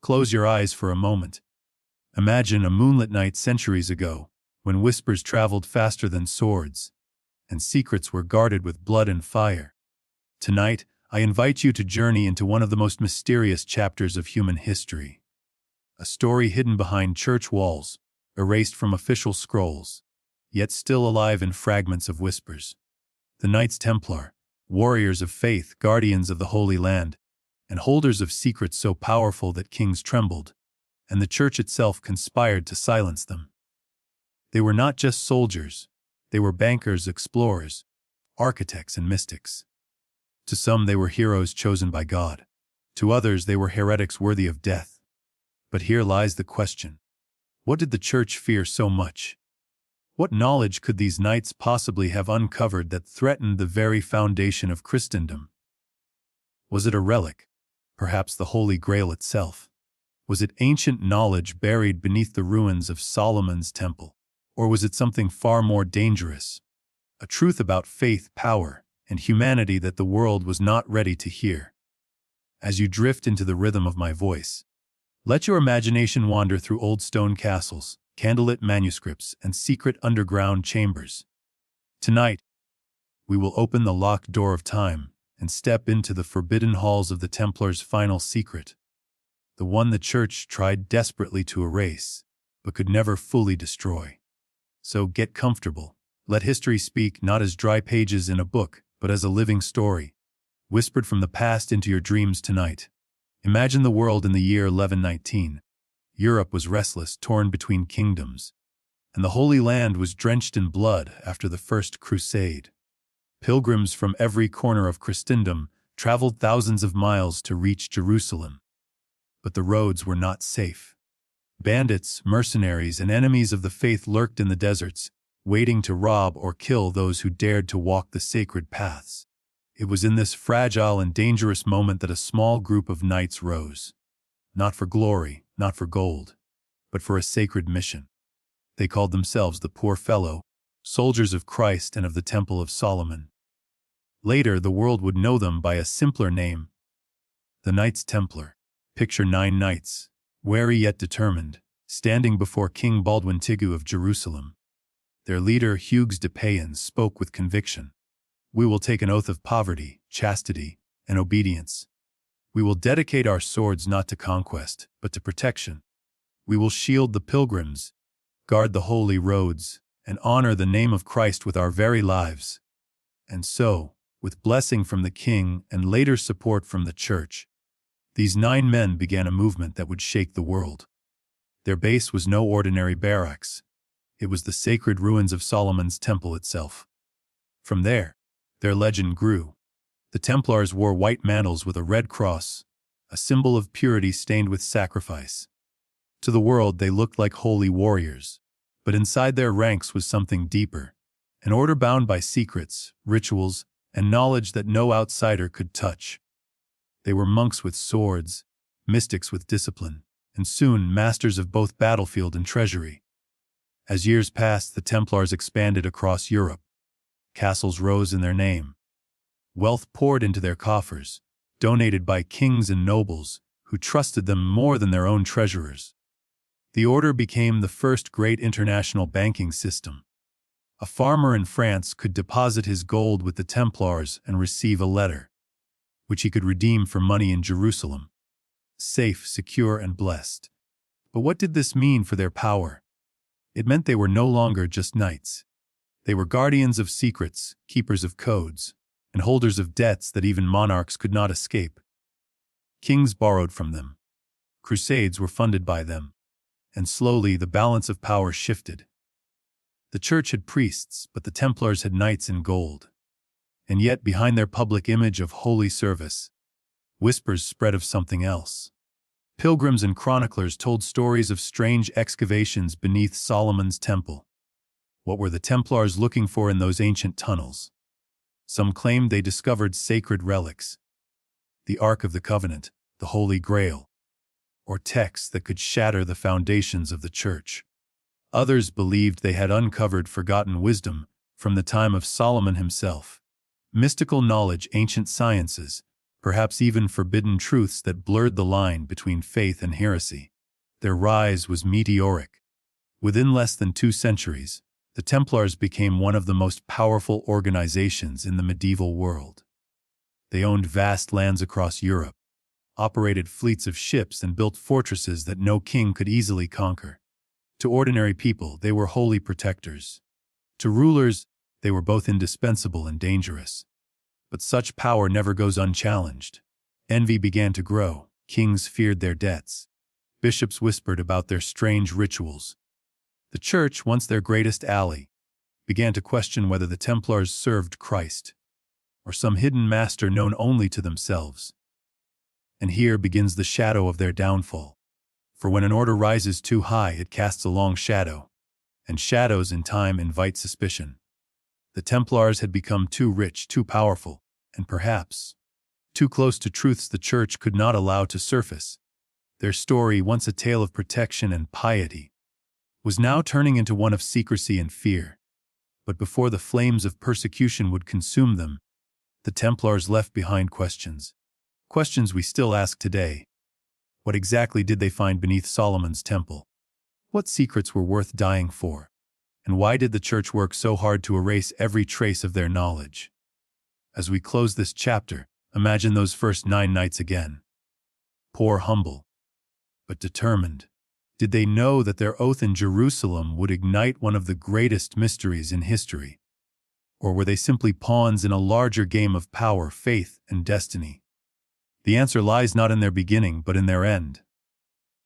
Close your eyes for a moment. Imagine a moonlit night centuries ago, when whispers traveled faster than swords, and secrets were guarded with blood and fire. Tonight, I invite you to journey into one of the most mysterious chapters of human history. A story hidden behind church walls, erased from official scrolls, yet still alive in fragments of whispers. The Knights Templar, warriors of faith, guardians of the Holy Land, and holders of secrets so powerful that kings trembled, and the church itself conspired to silence them. They were not just soldiers, they were bankers, explorers, architects, and mystics. To some they were heroes chosen by God. To others they were heretics worthy of death. But here lies the question. What did the church fear so much? What knowledge could these knights possibly have uncovered that threatened the very foundation of Christendom? Was it a relic? Perhaps the Holy Grail itself? Was it ancient knowledge buried beneath the ruins of Solomon's temple? Or was it something far more dangerous? A truth about faith, power, and humanity that the world was not ready to hear. As you drift into the rhythm of my voice, let your imagination wander through old stone castles, candlelit manuscripts, and secret underground chambers. Tonight, we will open the locked door of time and step into the forbidden halls of the Templars' final secret, the one the Church tried desperately to erase, but could never fully destroy. So get comfortable. Let history speak not as dry pages in a book, but as a living story, whispered from the past into your dreams tonight. Imagine the world in the year 1119. Europe was restless, torn between kingdoms, and the Holy Land was drenched in blood after the First Crusade. Pilgrims from every corner of Christendom traveled thousands of miles to reach Jerusalem. But the roads were not safe. Bandits, mercenaries, and enemies of the faith lurked in the deserts, waiting to rob or kill those who dared to walk the sacred paths. It was in this fragile and dangerous moment that a small group of knights rose. Not for glory, not for gold, but for a sacred mission. They called themselves the Poor Fellow, soldiers of Christ and of the Temple of Solomon. Later, the world would know them by a simpler name, the Knights Templar. Picture 9 knights, wary yet determined, standing before King Baldwin Tigu of Jerusalem. Their leader, Hugues de Payens, spoke with conviction. We will take an oath of poverty, chastity, and obedience. We will dedicate our swords not to conquest, but to protection. We will shield the pilgrims, guard the holy roads, and honor the name of Christ with our very lives. And so, with blessing from the king and later support from the church, these 9 men began a movement that would shake the world. Their base was no ordinary barracks. It was the sacred ruins of Solomon's temple itself. From there, their legend grew. The Templars wore white mantles with a red cross, a symbol of purity stained with sacrifice. To the world, they looked like holy warriors, but inside their ranks was something deeper, an order bound by secrets, rituals, and knowledge that no outsider could touch. They were monks with swords, mystics with discipline, and soon masters of both battlefield and treasury. As years passed, the Templars expanded across Europe. Castles rose in their name. Wealth poured into their coffers, donated by kings and nobles who trusted them more than their own treasurers. The order became the first great international banking system. A farmer in France could deposit his gold with the Templars and receive a letter, which he could redeem for money in Jerusalem. Safe, secure, and blessed. But what did this mean for their power? It meant they were no longer just knights. They were guardians of secrets, keepers of codes, and holders of debts that even monarchs could not escape. Kings borrowed from them. Crusades were funded by them. And slowly the balance of power shifted. The church had priests, but the Templars had knights in gold. And yet, behind their public image of holy service, whispers spread of something else. Pilgrims and chroniclers told stories of strange excavations beneath Solomon's temple. What were the Templars looking for in those ancient tunnels? Some claimed they discovered sacred relics, the Ark of the Covenant, the Holy Grail, or texts that could shatter the foundations of the church. Others believed they had uncovered forgotten wisdom from the time of Solomon himself. Mystical knowledge, ancient sciences, perhaps even forbidden truths that blurred the line between faith and heresy. Their rise was meteoric. Within less than 2 centuries, the Templars became one of the most powerful organizations in the medieval world. They owned vast lands across Europe, operated fleets of ships, and built fortresses that no king could easily conquer. To ordinary people, they were holy protectors. To rulers, they were both indispensable and dangerous. But such power never goes unchallenged. Envy began to grow, kings feared their debts. Bishops whispered about their strange rituals. The Church, once their greatest ally, began to question whether the Templars served Christ, or some hidden master known only to themselves. And here begins the shadow of their downfall. For when an order rises too high, it casts a long shadow, and shadows in time invite suspicion. The Templars had become too rich, too powerful, and perhaps too close to truths the Church could not allow to surface. Their story, once a tale of protection and piety, was now turning into one of secrecy and fear. But before the flames of persecution would consume them, the Templars left behind questions. Questions we still ask today. What exactly did they find beneath Solomon's temple? What secrets were worth dying for? And why did the Church work so hard to erase every trace of their knowledge? As we close this chapter, imagine those first 9 knights again. Poor, humble, but determined. Did they know that their oath in Jerusalem would ignite one of the greatest mysteries in history? Or were they simply pawns in a larger game of power, faith, and destiny? The answer lies not in their beginning, but in their end.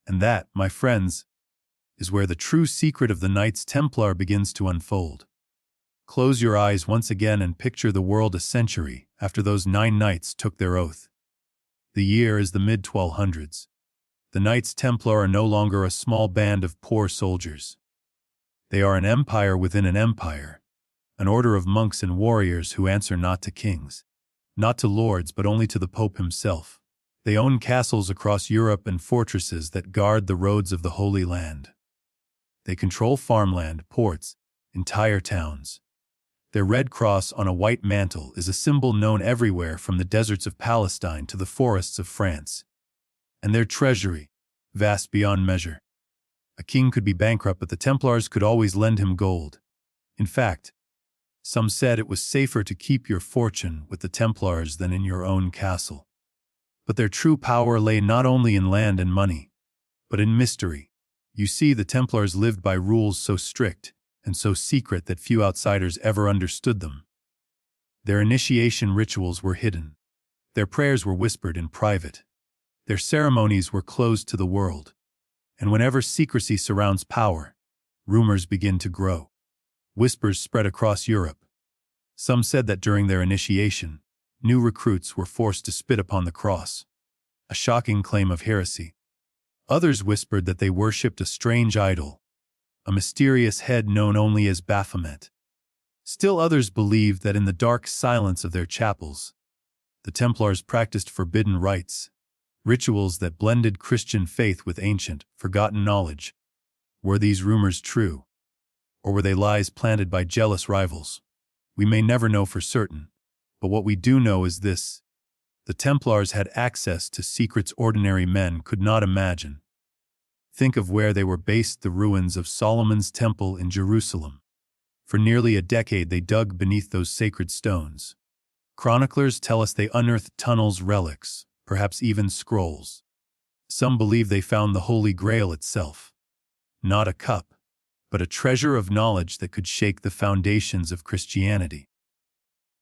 And that, my friends, is where the true secret of the Knights Templar begins to unfold. Close your eyes once again and picture the world a century after those 9 knights took their oath. The year is the mid-1200s. The Knights Templar are no longer a small band of poor soldiers. They are an empire within an empire, an order of monks and warriors who answer not to kings, not to lords, but only to the Pope himself. They own castles across Europe and fortresses that guard the roads of the Holy Land. They control farmland, ports, entire towns. Their red cross on a white mantle is a symbol known everywhere from the deserts of Palestine to the forests of France. And their treasury, vast beyond measure. A king could be bankrupt, but the Templars could always lend him gold. In fact, some said it was safer to keep your fortune with the Templars than in your own castle. But their true power lay not only in land and money, but in mystery. You see, the Templars lived by rules so strict and so secret that few outsiders ever understood them. Their initiation rituals were hidden. Their prayers were whispered in private. Their ceremonies were closed to the world. And whenever secrecy surrounds power, rumors begin to grow. Whispers spread across Europe. Some said that during their initiation, new recruits were forced to spit upon the cross, a shocking claim of heresy. Others whispered that they worshipped a strange idol, a mysterious head known only as Baphomet. Still others believed that in the dark silence of their chapels, the Templars practiced forbidden rites, rituals that blended Christian faith with ancient, forgotten knowledge. Were these rumors true? Or were they lies planted by jealous rivals? We may never know for certain, but what we do know is this: the Templars had access to secrets ordinary men could not imagine. Think of where they were based: the ruins of Solomon's temple in Jerusalem. For nearly a decade they dug beneath those sacred stones. Chroniclers tell us they unearthed tunnels, relics, perhaps even scrolls. Some believe they found the Holy Grail itself. Not a cup, but a treasure of knowledge that could shake the foundations of Christianity.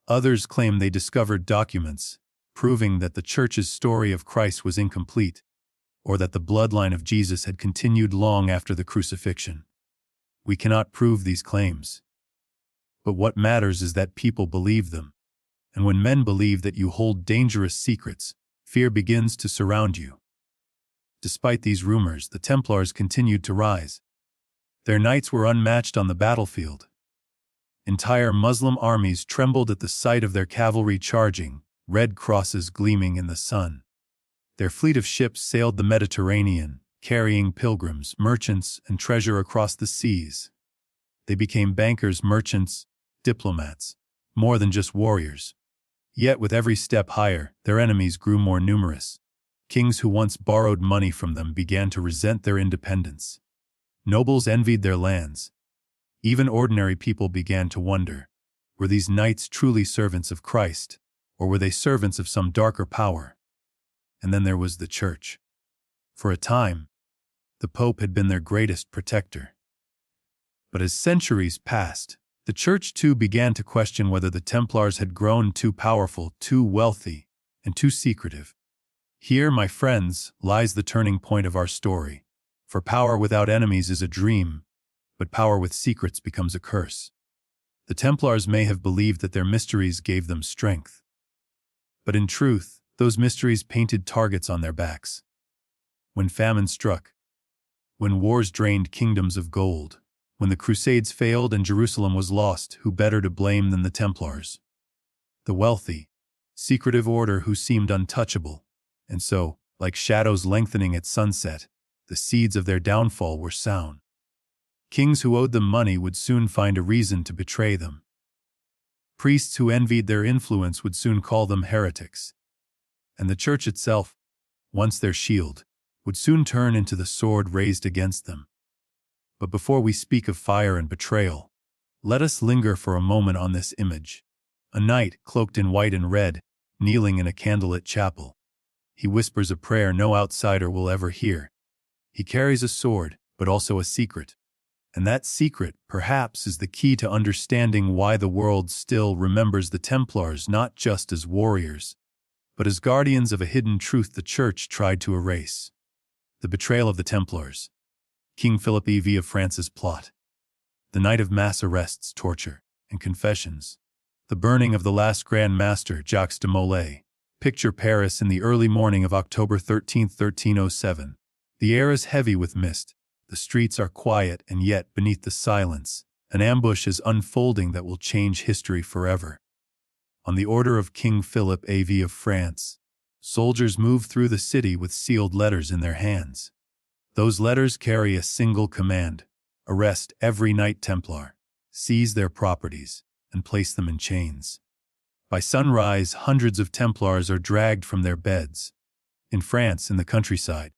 Others claim they discovered documents proving that the Church's story of Christ was incomplete, or that the bloodline of Jesus had continued long after the crucifixion. We cannot prove these claims. But what matters is that people believe them. And when men believe that you hold dangerous secrets, fear begins to surround you. Despite these rumors, the Templars continued to rise. Their knights were unmatched on the battlefield. Entire Muslim armies trembled at the sight of their cavalry charging, red crosses gleaming in the sun. Their fleet of ships sailed the Mediterranean, carrying pilgrims, merchants, and treasure across the seas. They became bankers, merchants, diplomats, more than just warriors. Yet with every step higher, their enemies grew more numerous. Kings who once borrowed money from them began to resent their independence. Nobles envied their lands. Even ordinary people began to wonder, were these knights truly servants of Christ, or were they servants of some darker power? And then there was the Church. For a time, the Pope had been their greatest protector. But as centuries passed, the Church too began to question whether the Templars had grown too powerful, too wealthy, and too secretive. Here, my friends, lies the turning point of our story. For power without enemies is a dream, but power with secrets becomes a curse. The Templars may have believed that their mysteries gave them strength. But in truth, those mysteries painted targets on their backs. When famine struck, when wars drained kingdoms of gold, when the Crusades failed and Jerusalem was lost, who better to blame than the Templars? The wealthy, secretive order who seemed untouchable, and so, like shadows lengthening at sunset, the seeds of their downfall were sown. Kings who owed them money would soon find a reason to betray them. Priests who envied their influence would soon call them heretics. And the Church itself, once their shield, would soon turn into the sword raised against them. But before we speak of fire and betrayal, let us linger for a moment on this image. A knight, cloaked in white and red, kneeling in a candlelit chapel. He whispers a prayer no outsider will ever hear. He carries a sword, but also a secret. And that secret, perhaps, is the key to understanding why the world still remembers the Templars not just as warriors, but as guardians of a hidden truth the Church tried to erase. The betrayal of the Templars. King Philip IV of France's plot. The night of mass arrests, torture, and confessions. The burning of the last Grand Master, Jacques de Molay. Picture Paris in the early morning of October 13, 1307. The air is heavy with mist. The streets are quiet, and yet, beneath the silence, an ambush is unfolding that will change history forever. On the order of King Philip IV of France, soldiers move through the city with sealed letters in their hands. Those letters carry a single command: arrest every Knight Templar, seize their properties, and place them in chains. By sunrise, hundreds of Templars are dragged from their beds. In France, in the countryside,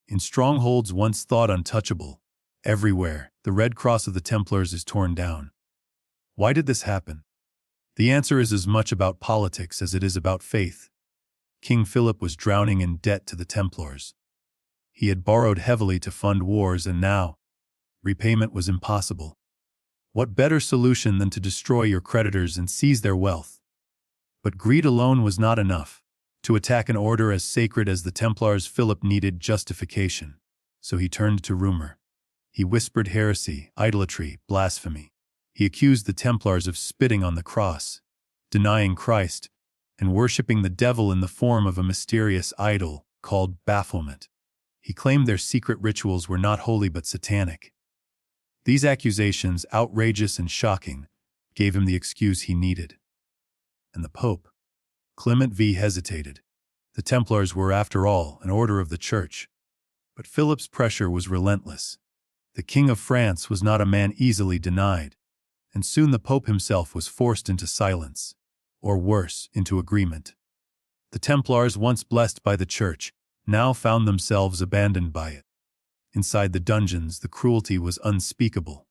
in strongholds once thought untouchable, everywhere, the Red Cross of the Templars is torn down. Why did this happen? The answer is as much about politics as it is about faith. King Philip was drowning in debt to the Templars. He had borrowed heavily to fund wars, and now, repayment was impossible. What better solution than to destroy your creditors and seize their wealth? But greed alone was not enough. To attack an order as sacred as the Templars, Philip needed justification. So he turned to rumor. He whispered heresy, idolatry, blasphemy. He accused the Templars of spitting on the cross, denying Christ, and worshipping the devil in the form of a mysterious idol called Baphomet. He claimed their secret rituals were not holy but satanic. These accusations, outrageous and shocking, gave him the excuse he needed. And the Pope, Clement V, hesitated. The Templars were, after all, an order of the Church. But Philip's pressure was relentless. The King of France was not a man easily denied, and soon the Pope himself was forced into silence, or worse, into agreement. The Templars, once blessed by the Church, now found themselves abandoned by it. Inside the dungeons, the cruelty was unspeakable.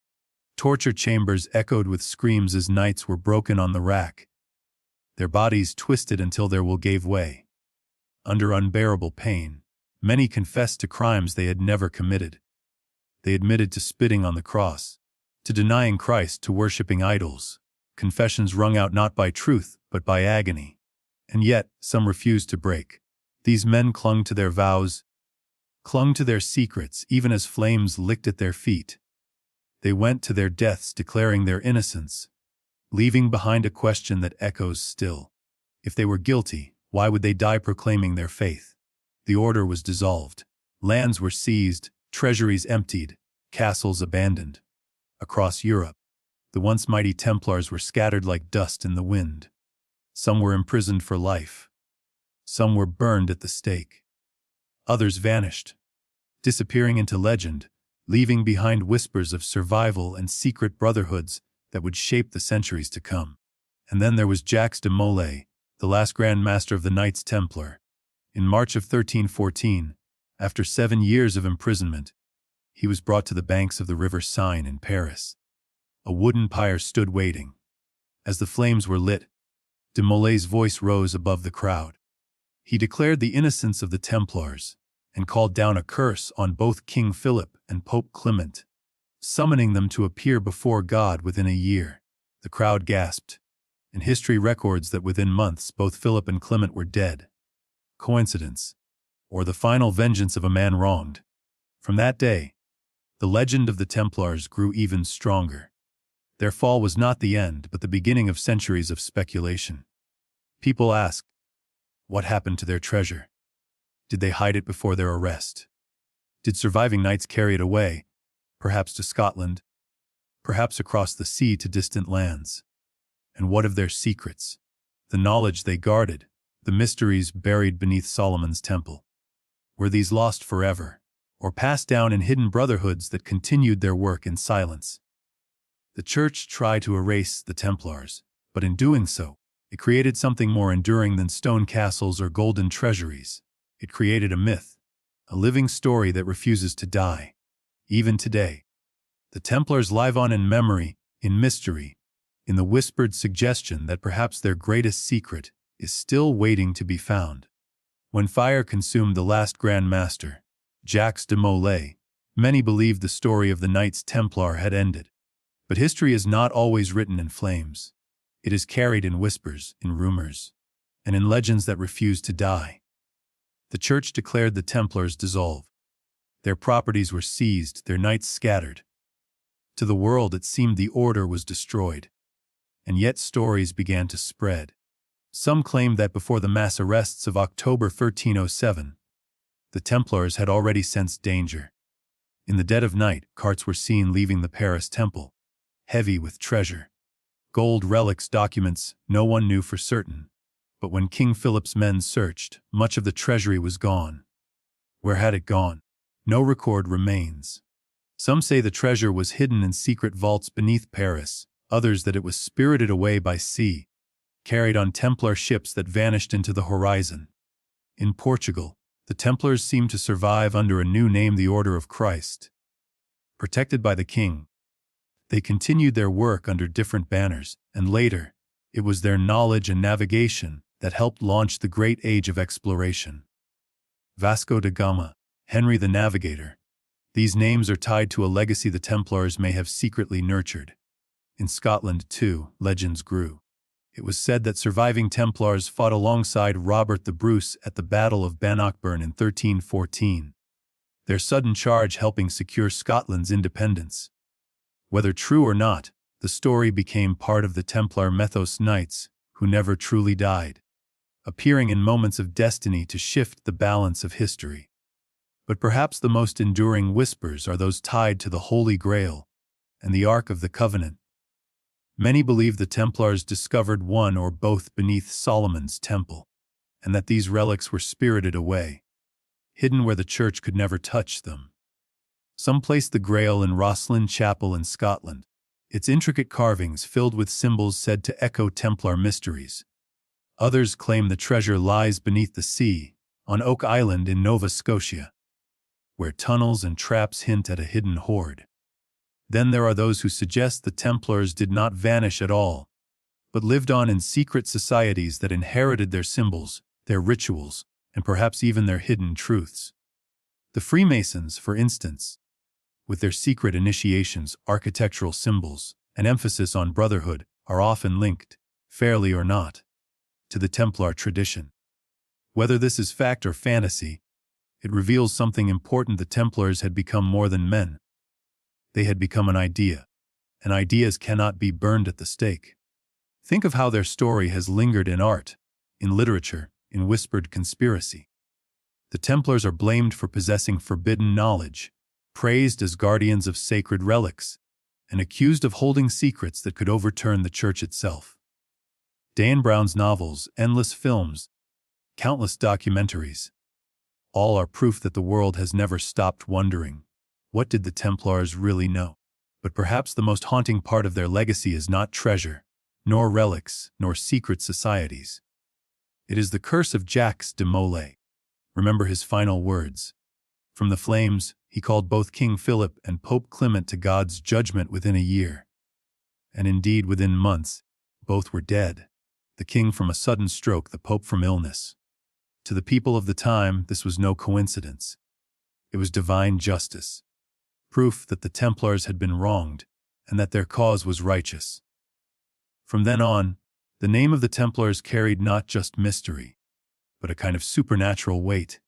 Torture chambers echoed with screams as knights were broken on the rack, their bodies twisted until their will gave way. Under unbearable pain, many confessed to crimes they had never committed. They admitted to spitting on the cross, to denying Christ, to worshipping idols. Confessions rung out not by truth, but by agony. And yet, some refused to break. These men clung to their vows, clung to their secrets, even as flames licked at their feet. They went to their deaths declaring their innocence, leaving behind a question that echoes still. If they were guilty, why would they die proclaiming their faith? The order was dissolved. Lands were seized, treasuries emptied, castles abandoned. Across Europe, the once mighty Templars were scattered like dust in the wind. Some were imprisoned for life. Some were burned at the stake. Others vanished, disappearing into legend, leaving behind whispers of survival and secret brotherhoods that would shape the centuries to come. And then there was Jacques de Molay, the last Grand Master of the Knights Templar. In March of 1314, after 7 years of imprisonment, he was brought to the banks of the river Seine in Paris. A wooden pyre stood waiting. As the flames were lit, de Molay's voice rose above the crowd. He declared the innocence of the Templars and called down a curse on both King Philip and Pope Clement, summoning them to appear before God within a year. The crowd gasped, and history records that within months both Philip and Clement were dead. Coincidence, or the final vengeance of a man wronged? From that day, the legend of the Templars grew even stronger. Their fall was not the end, but the beginning of centuries of speculation. People asked, what happened to their treasure? Did they hide it before their arrest? Did surviving knights carry it away, perhaps to Scotland, perhaps across the sea to distant lands? And what of their secrets, the knowledge they guarded, the mysteries buried beneath Solomon's temple? Were these lost forever, or passed down in hidden brotherhoods that continued their work in silence? The Church tried to erase the Templars, but in doing so, it created something more enduring than stone castles or golden treasuries. It created a myth, a living story that refuses to die. Even today, the Templars live on in memory, in mystery, in the whispered suggestion that perhaps their greatest secret is still waiting to be found. When fire consumed the last Grand Master, Jacques de Molay, many believed the story of the Knights Templar had ended. But history is not always written in flames. It is carried in whispers, in rumors, and in legends that refuse to die. The Church declared the Templars dissolved. Their properties were seized, their knights scattered. To the world it seemed the order was destroyed. And yet stories began to spread. Some claimed that before the mass arrests of October 1307, the Templars had already sensed danger. In the dead of night, carts were seen leaving the Paris temple, heavy with treasure. Gold relics, documents no one knew for certain. But when King Philip's men searched, much of the treasury was gone. Where had it gone? No record remains. Some say the treasure was hidden in secret vaults beneath Paris, others that it was spirited away by sea, carried on Templar ships that vanished into the horizon. In Portugal, the Templars seemed to survive under a new name, the Order of Christ. Protected by the king, they continued their work under different banners, and later, it was their knowledge and navigation that helped launch the great age of exploration. Vasco da Gama, Henry the Navigator. These names are tied to a legacy the Templars may have secretly nurtured. In Scotland, too, legends grew. It was said that surviving Templars fought alongside Robert the Bruce at the Battle of Bannockburn in 1314, their sudden charge helping secure Scotland's independence. Whether true or not, the story became part of the Templar mythos, knights who never truly died, appearing in moments of destiny to shift the balance of history. But perhaps the most enduring whispers are those tied to the Holy Grail and the Ark of the Covenant. Many believe the Templars discovered one or both beneath Solomon's temple, and that these relics were spirited away, hidden where the Church could never touch them. Some place the Grail in Rosslyn Chapel in Scotland, its intricate carvings filled with symbols said to echo Templar mysteries. Others claim the treasure lies beneath the sea, on Oak Island in Nova Scotia, where tunnels and traps hint at a hidden hoard. Then there are those who suggest the Templars did not vanish at all, but lived on in secret societies that inherited their symbols, their rituals, and perhaps even their hidden truths. The Freemasons, for instance, with their secret initiations, architectural symbols, and emphasis on brotherhood, are often linked, fairly or not, to the Templar tradition. Whether this is fact or fantasy, it reveals something important. The Templars had become more than men. They had become an idea, and ideas cannot be burned at the stake. Think of how their story has lingered in art, in literature, in whispered conspiracy. The Templars are blamed for possessing forbidden knowledge, praised as guardians of sacred relics, and accused of holding secrets that could overturn the Church itself. Dan Brown's novels, endless films, countless documentaries, all are proof that the world has never stopped wondering, what did the Templars really know? But perhaps the most haunting part of their legacy is not treasure, nor relics, nor secret societies. It is the curse of Jacques de Molay. Remember his final words. From the flames, he called both King Philip and Pope Clement to God's judgment within a year. And indeed, within months, both were dead. The king from a sudden stroke, the pope from illness. To the people of the time, this was no coincidence. It was divine justice. Proof that the Templars had been wronged, and that their cause was righteous. From then on, the name of the Templars carried not just mystery, but a kind of supernatural weight.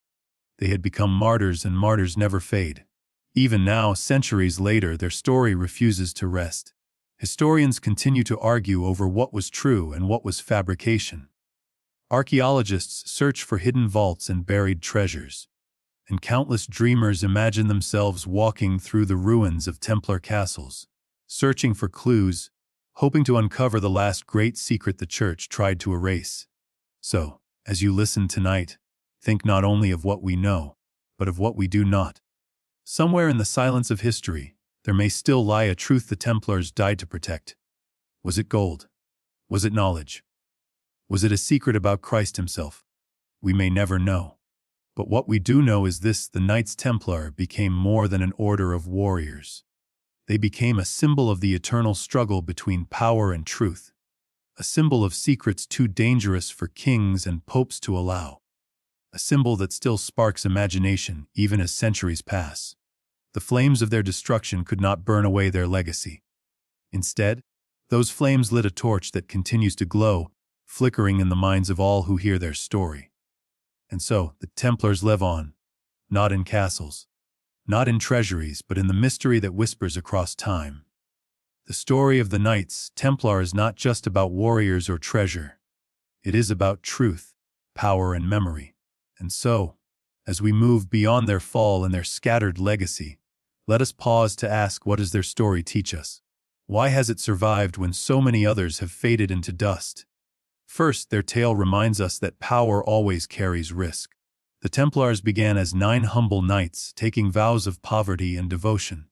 They had become martyrs, and martyrs never fade. Even now, centuries later, their story refuses to rest. Historians continue to argue over what was true and what was fabrication. Archaeologists search for hidden vaults and buried treasures, and countless dreamers imagine themselves walking through the ruins of Templar castles, searching for clues, hoping to uncover the last great secret the Church tried to erase. So, as you listen tonight, think not only of what we know, but of what we do not. Somewhere in the silence of history, there may still lie a truth the Templars died to protect. Was it gold? Was it knowledge? Was it a secret about Christ himself? We may never know. But what we do know is this: the Knights Templar became more than an order of warriors. They became a symbol of the eternal struggle between power and truth, a symbol of secrets too dangerous for kings and popes to allow, a symbol that still sparks imagination even as centuries pass. The flames of their destruction could not burn away their legacy. Instead, those flames lit a torch that continues to glow, flickering in the minds of all who hear their story. And so, the Templars live on, not in castles, not in treasuries, but in the mystery that whispers across time. The story of the Knights Templar is not just about warriors or treasure. It is about truth, power, and memory. And so, as we move beyond their fall and their scattered legacy, let us pause to ask, what does their story teach us? Why has it survived when so many others have faded into dust? First, their tale reminds us that power always carries risk. The Templars began as 9 humble knights, taking vows of poverty and devotion.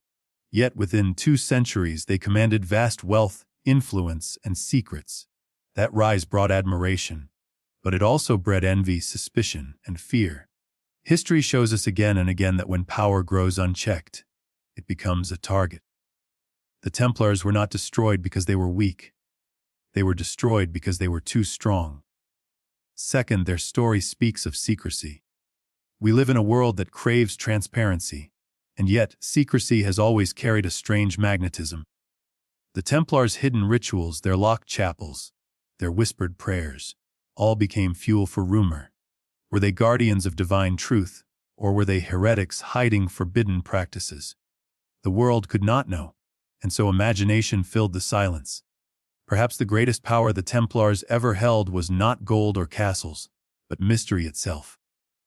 Yet within 2 centuries they commanded vast wealth, influence, and secrets. That rise brought admiration, but it also bred envy, suspicion, and fear. History shows us again and again that when power grows unchecked, it becomes a target. The Templars were not destroyed because they were weak. They were destroyed because they were too strong. Second, their story speaks of secrecy. We live in a world that craves transparency, and yet secrecy has always carried a strange magnetism. The Templars' hidden rituals, their locked chapels, their whispered prayers, all became fuel for rumor. Were they guardians of divine truth, or were they heretics hiding forbidden practices? The world could not know, and so imagination filled the silence. Perhaps the greatest power the Templars ever held was not gold or castles, but mystery itself.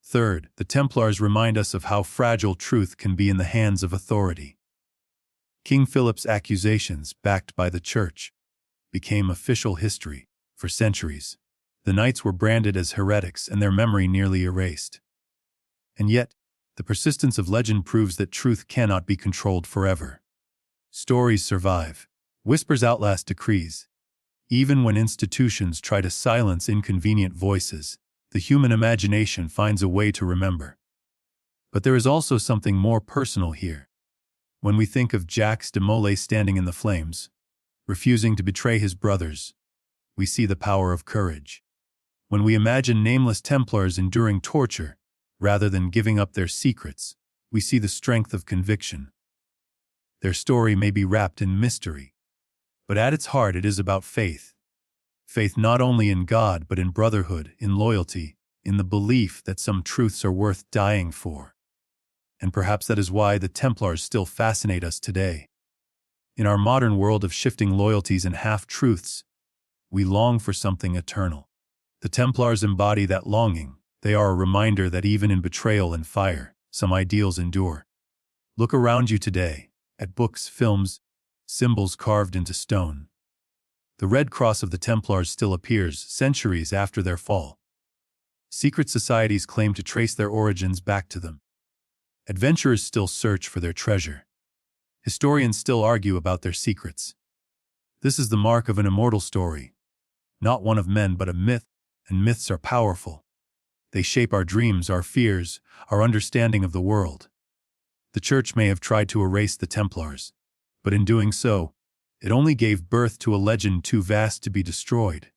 Third, the Templars remind us of how fragile truth can be in the hands of authority. King Philip's accusations, backed by the Church, became official history. For centuries, the knights were branded as heretics and their memory nearly erased. And yet, the persistence of legend proves that truth cannot be controlled forever. Stories survive. Whispers outlast decrees. Even when institutions try to silence inconvenient voices, the human imagination finds a way to remember. But there is also something more personal here. When we think of Jacques de Molay standing in the flames, refusing to betray his brothers, we see the power of courage. When we imagine nameless Templars enduring torture, rather than giving up their secrets, we see the strength of conviction. Their story may be wrapped in mystery, but at its heart it is about faith. Faith not only in God but in brotherhood, in loyalty, in the belief that some truths are worth dying for. And perhaps that is why the Templars still fascinate us today. In our modern world of shifting loyalties and half-truths, we long for something eternal. The Templars embody that longing. They are a reminder that even in betrayal and fire, some ideals endure. Look around you today, at books, films, symbols carved into stone. The Red Cross of the Templars still appears centuries after their fall. Secret societies claim to trace their origins back to them. Adventurers still search for their treasure. Historians still argue about their secrets. This is the mark of an immortal story, not one of men but a myth, and myths are powerful. They shape our dreams, our fears, our understanding of the world. The Church may have tried to erase the Templars, but in doing so, it only gave birth to a legend too vast to be destroyed.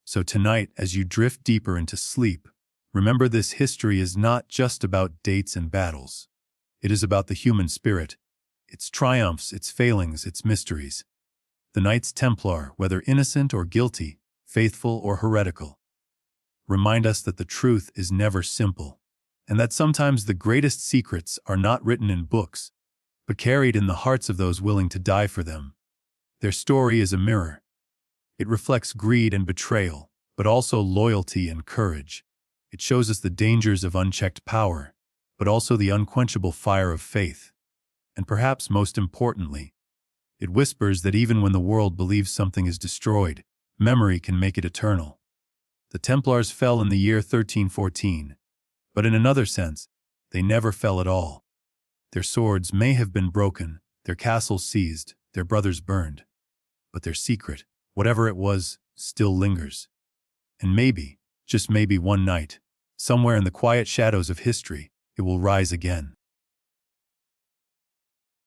So tonight, as you drift deeper into sleep, remember this history is not just about dates and battles. It is about the human spirit, its triumphs, its failings, its mysteries. The Knights Templar, whether innocent or guilty, faithful or heretical, remind us that the truth is never simple, and that sometimes the greatest secrets are not written in books, but carried in the hearts of those willing to die for them. Their story is a mirror. It reflects greed and betrayal, but also loyalty and courage. It shows us the dangers of unchecked power, but also the unquenchable fire of faith. And perhaps most importantly, it whispers that even when the world believes something is destroyed, memory can make it eternal. The Templars fell in the year 1314, but in another sense, they never fell at all. Their swords may have been broken, their castles seized, their brothers burned, but their secret, whatever it was, still lingers. And maybe, just maybe one night, somewhere in the quiet shadows of history, it will rise again.